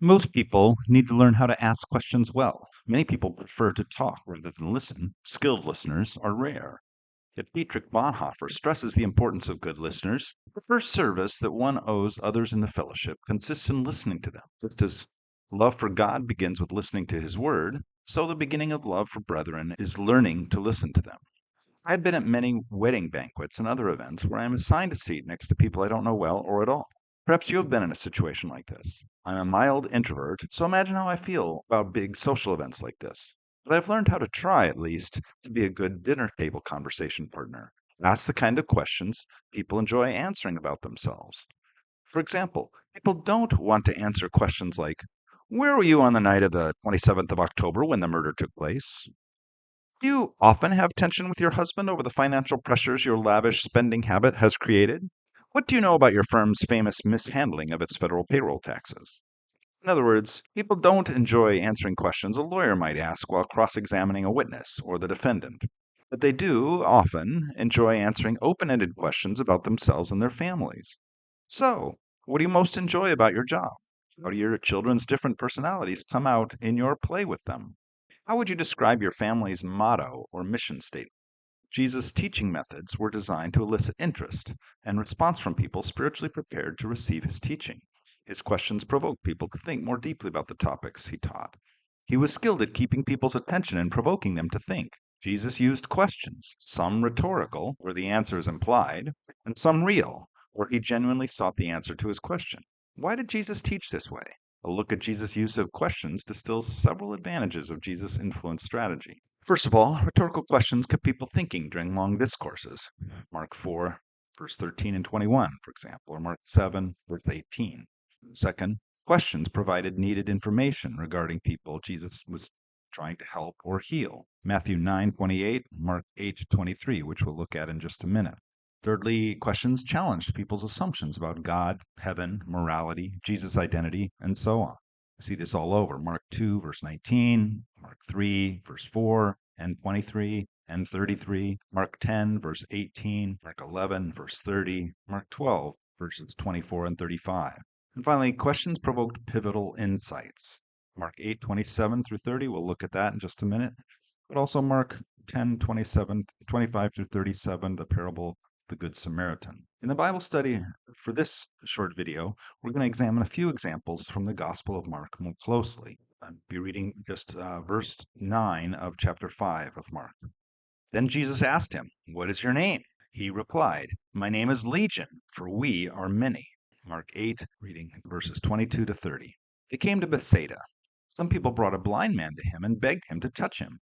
Most people need to learn how to ask questions well. Many people prefer to talk rather than listen. Skilled listeners are rare. Yet Dietrich Bonhoeffer stresses the importance of good listeners. The first service that one owes others in the fellowship consists in listening to them. Just as love for God begins with listening to His Word, so the beginning of love for brethren is learning to listen to them. I've been at many wedding banquets and other events where I am assigned a seat next to people I don't know well or at all. Perhaps you have been in a situation like this. I'm a mild introvert, so imagine how I feel about big social events like this. But I've learned how to try, at least, to be a good dinner table conversation partner. Ask the kind of questions people enjoy answering about themselves. For example, people don't want to answer questions like, "Where were you on the night of the 27th of October when the murder took place?" Do you often have tension with your husband over the financial pressures your lavish spending habit has created? What do you know about your firm's famous mishandling of its federal payroll taxes? In other words, people don't enjoy answering questions a lawyer might ask while cross examining a witness or the defendant. But they do often enjoy answering open ended questions about themselves and their families. So, what do you most enjoy about your job? How do your children's different personalities come out in your play with them? How would you describe your family's motto or mission statement? Jesus' teaching methods were designed to elicit interest and response from people spiritually prepared to receive his teaching. His questions provoked people to think more deeply about the topics he taught. He was skilled at keeping people's attention and provoking them to think. Jesus used questions, some rhetorical, where the answer is implied, and some real, where he genuinely sought the answer to his question. Why did Jesus teach this way? A look at Jesus' use of questions distills several advantages of Jesus' influence strategy. First of all, rhetorical questions kept people thinking during long discourses. Mark 4, verse 13 and 21, for example, or Mark 7, verse 18. Second, questions provided needed information regarding people Jesus was trying to help or heal. Matthew 9:28, Mark 8:23, which we'll look at in just a minute. Thirdly, questions challenged people's assumptions about God, heaven, morality, Jesus' identity, and so on. I see this all over. Mark 2, verse 19, Mark 3, verse 4, and 23, and 33, Mark 10, verse 18, Mark 11, verse 30, Mark 12, verses 24 and 35. And finally, questions provoked pivotal insights. Mark 8:27 through 30, we'll look at that in just a minute. But also Mark 10:27, 25 through 37, the parable the Good Samaritan. In the Bible study for this short video, we're going to examine a few examples from the Gospel of Mark more closely. I'll be reading just verse 9 of chapter 5 of Mark. Then Jesus asked him, "What is your name?" He replied, "My name is Legion, for we are many." Mark 8, reading verses 22 to 30. They came to Bethsaida. Some people brought a blind man to him and begged him to touch him.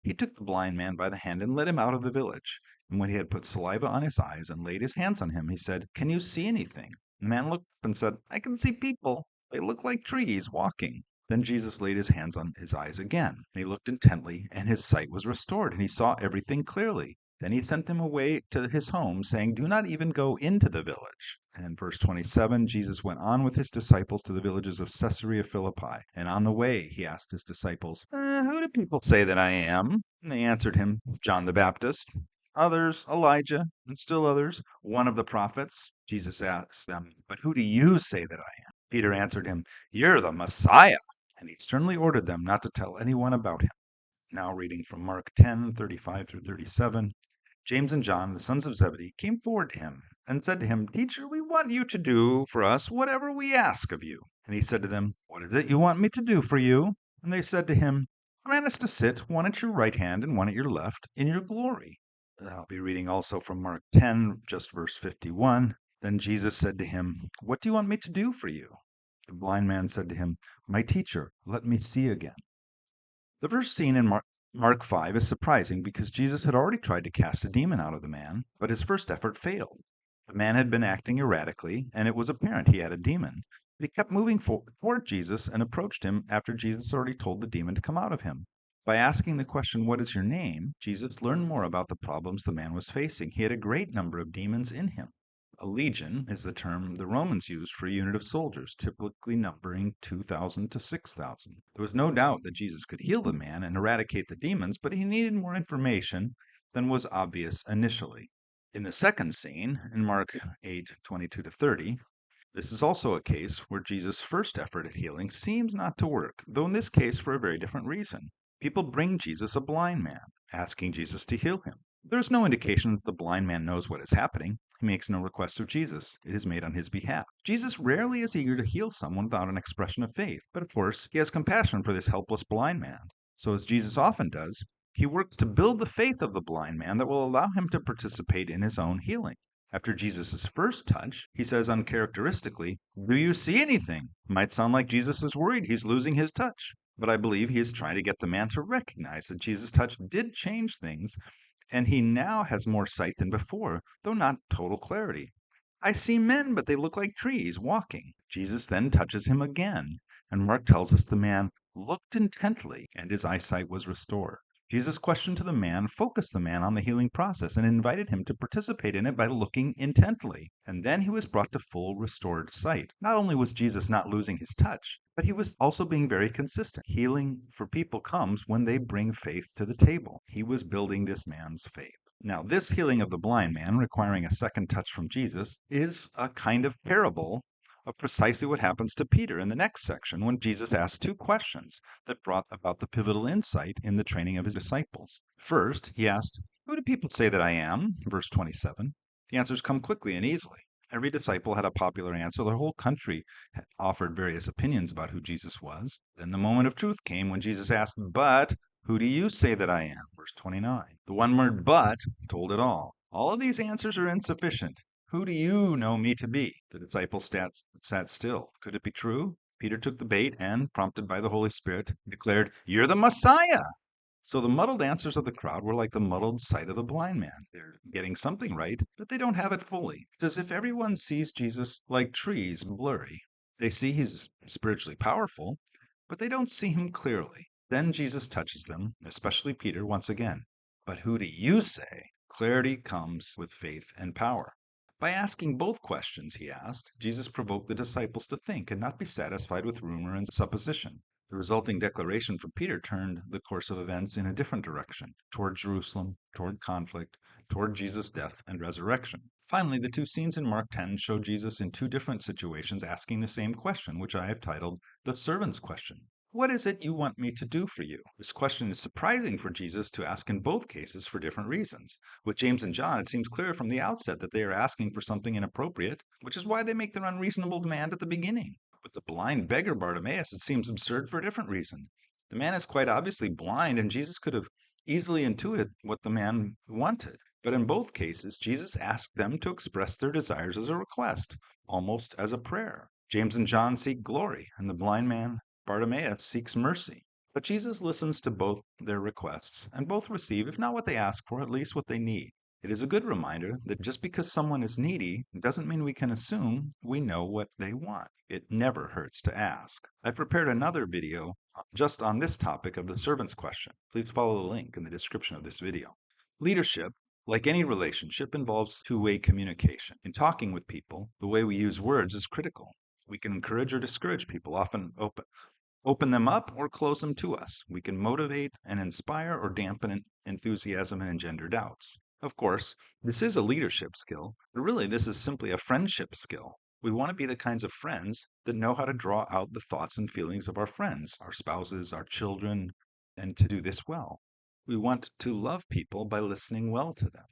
He took the blind man by the hand and led him out of the village. And when he had put saliva on his eyes and laid his hands on him, he said, "Can you see anything?" The man looked up and said, "I can see people. They look like trees walking." Then Jesus laid his hands on his eyes again, and he looked intently, and his sight was restored, and he saw everything clearly. Then he sent them away to his home, saying, "Do not even go into the village." And verse 27, Jesus went on with his disciples to the villages of Caesarea Philippi. And on the way, he asked his disciples, "Who do people say that I am?" And they answered him, "John the Baptist, others Elijah, and still others, one of the prophets." Jesus asked them, "But who do you say that I am?" Peter answered him, "You're the Messiah." And he sternly ordered them not to tell anyone about him. Now reading from Mark 10:35 through 37. James and John, the sons of Zebedee, came forward to him and said to him, "Teacher, we want you to do for us whatever we ask of you." And he said to them, "What is it you want me to do for you?" And they said to him, "Grant us to sit, one at your right hand and one at your left, in your glory." I'll be reading also from Mark 10, just verse 51. Then Jesus said to him, "What do you want me to do for you?" The blind man said to him, "My teacher, let me see again." The first scene in Mark 5 is surprising because Jesus had already tried to cast a demon out of the man, but his first effort failed. The man had been acting erratically, and it was apparent he had a demon. But he kept moving toward Jesus and approached him after Jesus already told the demon to come out of him. By asking the question, "What is your name?" Jesus learned more about the problems the man was facing. He had a great number of demons in him. A legion is the term the Romans used for a unit of soldiers, typically numbering 2,000 to 6,000. There was no doubt that Jesus could heal the man and eradicate the demons, but he needed more information than was obvious initially. In the second scene, in Mark 8:22 to 30, This is also a case where Jesus' first effort at healing seems not to work, though in this case for a very different reason. People bring Jesus a blind man, asking Jesus to heal him. There is no indication that the blind man knows what is happening. He makes no request of Jesus. It is made on his behalf. Jesus rarely is eager to heal someone without an expression of faith, but of course, he has compassion for this helpless blind man. So, as Jesus often does, he works to build the faith of the blind man that will allow him to participate in his own healing. After Jesus' first touch, he says uncharacteristically, "Do you see anything?" Might sound like Jesus is worried he's losing his touch, but I believe he is trying to get the man to recognize that Jesus' touch did change things, and he now has more sight than before, though not total clarity. "I see men, but they look like trees, walking." Jesus then touches him again, and Mark tells us the man looked intently, and his eyesight was restored. Jesus' question to the man focused the man on the healing process and invited him to participate in it by looking intently. And then he was brought to full restored sight. Not only was Jesus not losing his touch, but he was also being very consistent. Healing for people comes when they bring faith to the table. He was building this man's faith. Now, this healing of the blind man, requiring a second touch from Jesus, is a kind of parable of precisely what happens to Peter in the next section when Jesus asks two questions that brought about the pivotal insight in the training of his disciples. First, he asked, "Who do people say that I am?" Verse 27. The answers come quickly and easily. Every disciple had a popular answer. The whole country had offered various opinions about who Jesus was. Then the moment of truth came when Jesus asked, "But who do you say that I am?" Verse 29. The one word "but" told it all. All of these answers are insufficient. "Who do you know me to be?" The disciples sat still. Could it be true? Peter took the bait and, prompted by the Holy Spirit, declared, "You're the Messiah!" So the muddled answers of the crowd were like the muddled sight of the blind man. They're getting something right, but they don't have it fully. It's as if everyone sees Jesus like trees, blurry. They see he's spiritually powerful, but they don't see him clearly. Then Jesus touches them, especially Peter, once again. "But who do you say?" Clarity comes with faith and power. By asking both questions, he asked, Jesus provoked the disciples to think and not be satisfied with rumor and supposition. The resulting declaration from Peter turned the course of events in a different direction, toward Jerusalem, toward conflict, toward Jesus' death and resurrection. Finally, the two scenes in Mark 10 show Jesus in two different situations asking the same question, which I have titled the servant's question. What is it you want me to do for you? This question is surprising for Jesus to ask in both cases for different reasons. With James and John, it seems clear from the outset that they are asking for something inappropriate, which is why they make their unreasonable demand at the beginning. With the blind beggar Bartimaeus, it seems absurd for a different reason. The man is quite obviously blind, and Jesus could have easily intuited what the man wanted. But in both cases, Jesus asked them to express their desires as a request, almost as a prayer. James and John seek glory, and the blind man Bartimaeus seeks mercy. But Jesus listens to both their requests, and both receive, if not what they ask for, at least what they need. It is a good reminder that just because someone is needy doesn't mean we can assume we know what they want. It never hurts to ask. I've prepared another video just on this topic of the servant's question. Please follow the link in the description of this video. Leadership, like any relationship, involves two-way communication. In talking with people, the way we use words is critical. We can encourage or discourage people, often open them up or close them to us. We can motivate and inspire or dampen enthusiasm and engender doubts. Of course, this is a leadership skill, but really this is simply a friendship skill. We want to be the kinds of friends that know how to draw out the thoughts and feelings of our friends, our spouses, our children, and to do this well. We want to love people by listening well to them.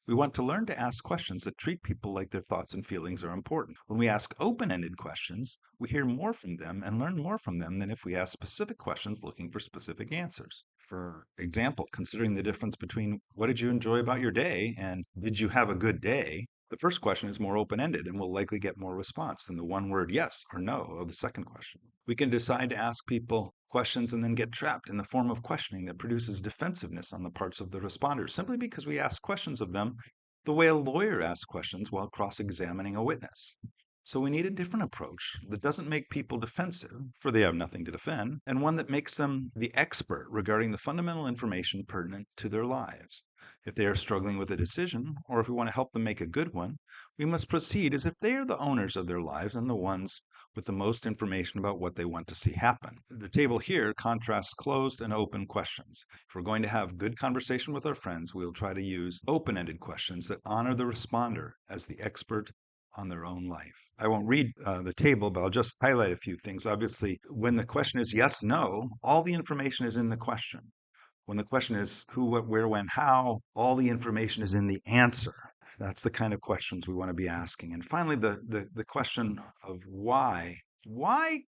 We want to learn to ask questions that treat people like their thoughts and feelings are important. When we ask open-ended questions, we hear more from them and learn more from them than if we ask specific questions looking for specific answers. For example, considering the difference between "what did you enjoy about your day" and "did you have a good day?" The first question is more open-ended and will likely get more response than the one-word yes or no of the second question. We can decide to ask people questions and then get trapped in the form of questioning that produces defensiveness on the parts of the responders simply because we ask questions of them the way a lawyer asks questions while cross-examining a witness. So we need a different approach that doesn't make people defensive, for they have nothing to defend, and one that makes them the expert regarding the fundamental information pertinent to their lives. If they are struggling with a decision, or if we want to help them make a good one, we must proceed as if they are the owners of their lives and the ones with the most information about what they want to see happen. The table here contrasts closed and open questions. If we're going to have good conversation with our friends, we'll try to use open-ended questions that honor the responder as the expert on their own life. I won't read the table, but I'll just highlight a few things. Obviously, when the question is yes, no, all the information is in the question. When the question is who, what, where, when, how, all the information is in the answer. That's the kind of questions we want to be asking. And finally, the question of why. Why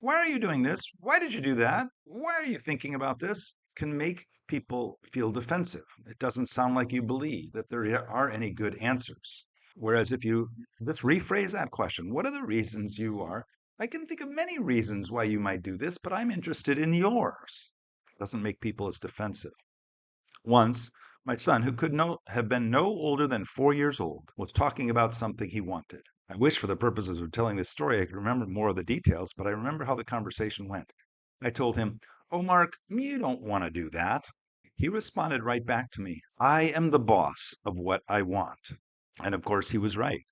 are you doing this? Why did you do that? Why are you thinking about this? Can make people feel defensive. It doesn't sound like you believe that there are any good answers. Whereas if you just rephrase that question, what are the reasons you are? I can think of many reasons why you might do this, but I'm interested in yours. Doesn't make people as defensive. Once, my son, who could have been no older than 4 years old, was talking about something he wanted. I wish for the purposes of telling this story I could remember more of the details, but I remember how the conversation went. I told him, "Oh, Mark, you don't want to do that." He responded right back to me, "I am the boss of what I want." And of course, he was right.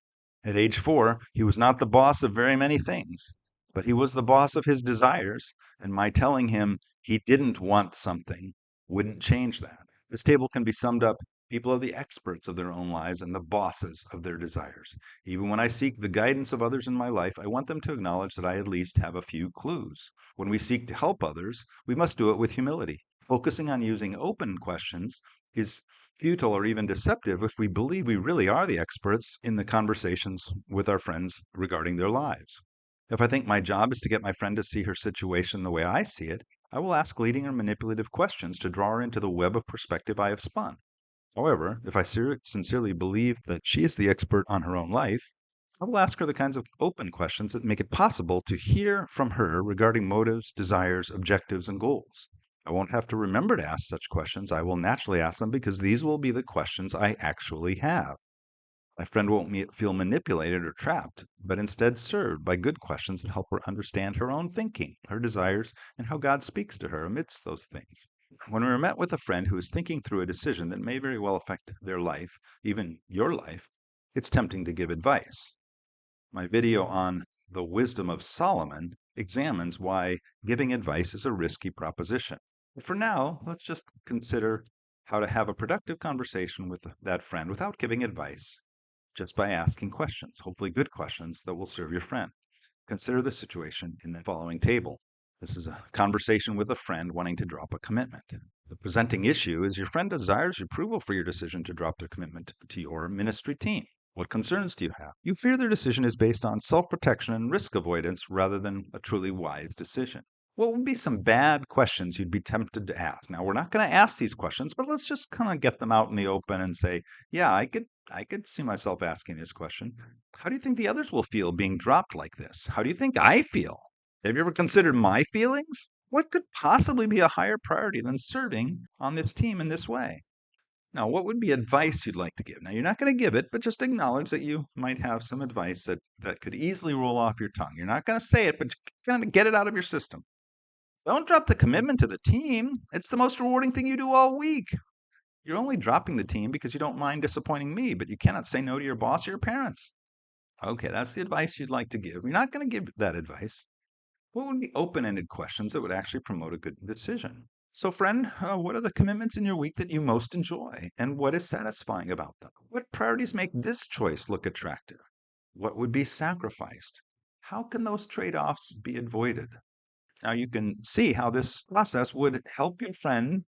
At age 4, he was not the boss of very many things, but he was the boss of his desires, and my telling him he didn't want something wouldn't change that. This table can be summed up: people are the experts of their own lives and the bosses of their desires. Even when I seek the guidance of others in my life, I want them to acknowledge that I at least have a few clues. When we seek to help others, we must do it with humility. Focusing on using open questions is futile or even deceptive if we believe we really are the experts in the conversations with our friends regarding their lives. If I think my job is to get my friend to see her situation the way I see it, I will ask leading or manipulative questions to draw her into the web of perspective I have spun. However, if I sincerely believe that she is the expert on her own life, I will ask her the kinds of open questions that make it possible to hear from her regarding motives, desires, objectives, and goals. I won't have to remember to ask such questions. I will naturally ask them because these will be the questions I actually have. My friend won't feel manipulated or trapped, but instead served by good questions that help her understand her own thinking, her desires, and how God speaks to her amidst those things. When we're met with a friend who is thinking through a decision that may very well affect their life, even your life, it's tempting to give advice. My video on the wisdom of Solomon examines why giving advice is a risky proposition. For now, let's just consider how to have a productive conversation with that friend without giving advice, just by asking questions, hopefully good questions that will serve your friend. Consider the situation in the following table. This is a conversation with a friend wanting to drop a commitment. The presenting issue is your friend desires your approval for your decision to drop their commitment to your ministry team. What concerns do you have? You fear their decision is based on self-protection and risk avoidance rather than a truly wise decision. What would be some bad questions you'd be tempted to ask? Now, we're not going to ask these questions, but let's just kind of get them out in the open and say, yeah, I could see myself asking this question. How do you think the others will feel being dropped like this? How do you think I feel? Have you ever considered my feelings? What could possibly be a higher priority than serving on this team in this way? Now, what would be advice you'd like to give? Now, you're not going to give it, but just acknowledge that you might have some advice that could easily roll off your tongue. You're not going to say it, but kind of get it out of your system. Don't drop the commitment to the team. It's the most rewarding thing you do all week. You're only dropping the team because you don't mind disappointing me, but you cannot say no to your boss or your parents. Okay, that's the advice you'd like to give. You're not going to give that advice. What would be open-ended questions that would actually promote a good decision? So, friend, what are the commitments in your week that you most enjoy, and what is satisfying about them? What priorities make this choice look attractive? What would be sacrificed? How can those trade-offs be avoided? Now, you can see how this process would help your friend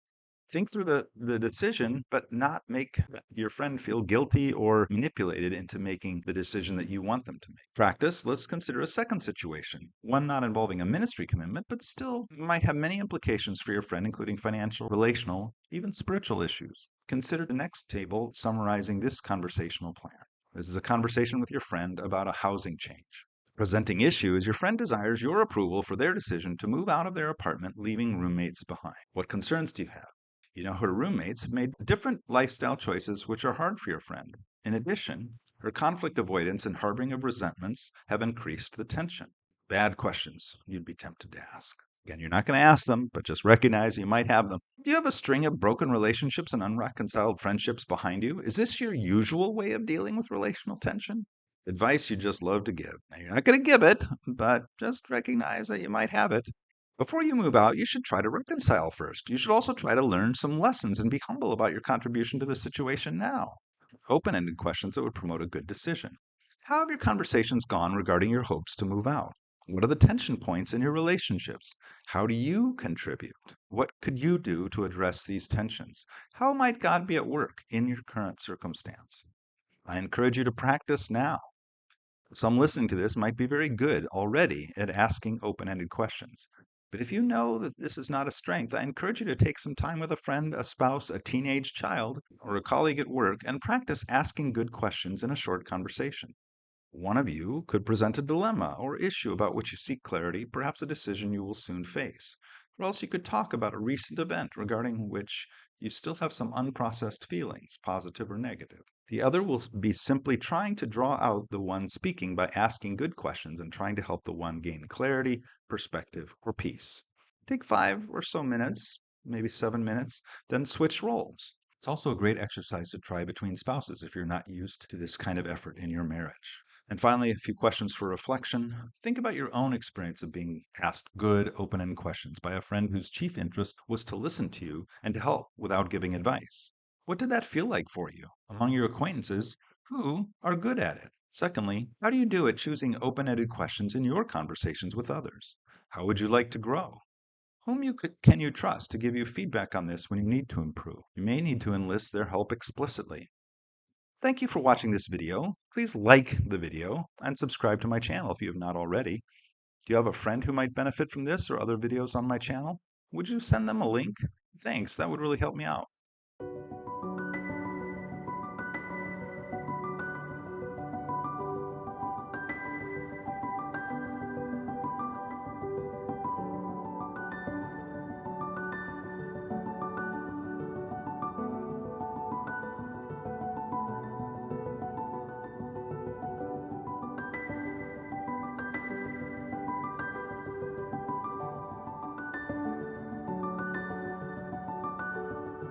think through the decision, but not make your friend feel guilty or manipulated into making the decision that you want them to make. Practice, let's consider a second situation, one not involving a ministry commitment, but still might have many implications for your friend, including financial, relational, even spiritual issues. Consider the next table summarizing this conversational plan. This is a conversation with your friend about a housing change. Presenting issue is your friend desires your approval for their decision to move out of their apartment, leaving roommates behind. What concerns do you have? You know, her roommates have made different lifestyle choices which are hard for your friend. In addition, her conflict avoidance and harboring of resentments have increased the tension. Bad questions you'd be tempted to ask. Again, you're not going to ask them, but just recognize you might have them. Do you have a string of broken relationships and unreconciled friendships behind you? Is this your usual way of dealing with relational tension? Advice you just love to give. Now, you're not going to give it, but just recognize that you might have it. Before you move out, you should try to reconcile first. You should also try to learn some lessons and be humble about your contribution to the situation now. Open-ended questions that would promote a good decision. How have your conversations gone regarding your hopes to move out? What are the tension points in your relationships? How do you contribute? What could you do to address these tensions? How might God be at work in your current circumstance? I encourage you to practice now. Some listening to this might be very good already at asking open ended questions. But if you know that this is not a strength, I encourage you to take some time with a friend, a spouse, a teenage child, or a colleague at work and practice asking good questions in a short conversation. One of you could present a dilemma or issue about which you seek clarity, perhaps a decision you will soon face. Or else you could talk about a recent event regarding which you still have some unprocessed feelings, positive or negative. The other will be simply trying to draw out the one speaking by asking good questions and trying to help the one gain clarity, perspective, or peace. Take 5 or so minutes, maybe 7 minutes, then switch roles. It's also a great exercise to try between spouses if you're not used to this kind of effort in your marriage. And finally, a few questions for reflection. Think about your own experience of being asked good, open ended questions by a friend whose chief interest was to listen to you and to help without giving advice. What did that feel like for you? Among your acquaintances, who are good at it? Secondly, how do you do at choosing open ended questions in your conversations with others? How would you like to grow? Can you trust to give you feedback on this when you need to improve? You may need to enlist their help explicitly. Thank you for watching this video. Please like the video and subscribe to my channel if you have not already. Do you have a friend who might benefit from this or other videos on my channel? Would you send them a link? Thanks, that would really help me out.